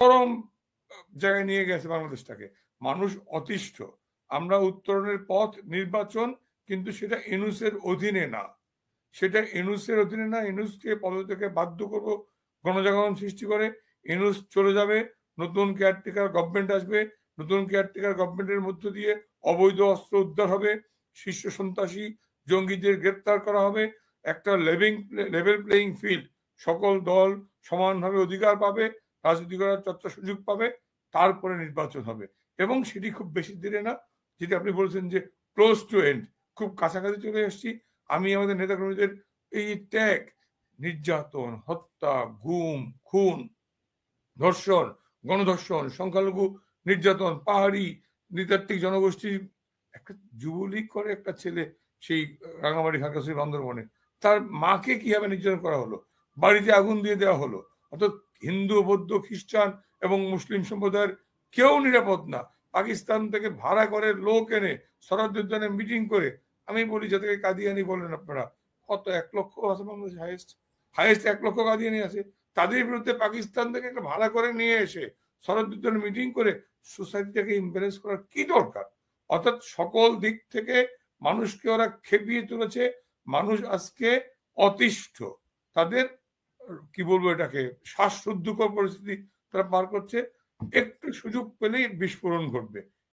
চরম জায়গায় নিয়ে গেছে বাংলাদেশটাকে। মানুষ অতিষ্ঠ। আমরা উত্তরণের পথ নির্বাচন, কিন্তু সেটা ইউনূসের অধীনে না, সেটা ইউনূসের অধীনে না। ইউনূসকে পদত্যাগে বাধ্য করব, গণজাগরণ সৃষ্টি করে ইউনূস চলে যাবে, নতুন কেয়ারটেকার গভর্নমেন্ট আসবে, নতুন কেয়ারটেকার গভর্নমেন্টের মধ্য দিয়ে অবৈধ অস্ত্র উদ্ধার হবে, শীর্ষ সন্ত্রাসী জঙ্গিদের গ্রেপ্তার করা হবে, একটা লেভেল প্লেইং ফিল্ড, সকল দল সমানভাবে অধিকার পাবে, রাজনীতি করার চর্চা সুযোগ পাবে, তারপরে নির্বাচন হবে। এবং সেটি খুব বেশি দিনে না, যেটি আপনি বলছেন যে ক্লোজ টু এন্ড, খুব কাছাকাছি চলে এসেছি। আমি আমাদের নেতাকর্মীদের এই ত্যাগ, নির্যাতন, হত্যা, গুম, খুন, ধর্ষণ, গণধর্ষণ, সংখ্যালঘু নির্যাতন, পাহাড়ি নৃতাত্ত্বিক জনগোষ্ঠীর, একটা যুবলীগ করে একটা ছেলে সেই রাঙামাটি, খাগড়াছড়ি, বান্দরবনে, তার মাকে কিভাবে নির্যাতন করা হলো, বাড়িতে আগুন দিয়ে দেওয়া হলো। অর্থাৎ হিন্দু, বৌদ্ধ, খ্রিস্টান এবং মুসলিম সম্প্রদায়ের কেউ নিরাপদ না। পাকিস্তান থেকে ভাড়া করে লোক এনে শরৎ উদ্যানে মিটিং করে, আমি বলি যাদেরকে কাদিয়ানি বলেন আপনারা, কত 1 লক্ষ আছে বাংলাদেশ, হাইয়েস্ট হাইয়েস্ট 1 লক্ষ কাদিয়ানি আছে। তাদের বিরুদ্ধে পাকিস্তান থেকে একটা ভাড়া করে নিয়ে এসে শরৎ উদ্যানে মিটিং করে সোসাইটিটাকে ইমব্যালেন্স করার কি দরকার? অর্থাৎ সকল দিক থেকে মানুষকে ওরা খেপিয়ে তুলেছে। মানুষ আজকে অতিষ্ঠ, তাদের কি বলবো এটাকে, শ্বাসরুদ্ধকর পরিস্থিতি তারা পার করছে। একটু সুযোগ পেলেই বিস্ফোরণ ঘটবে।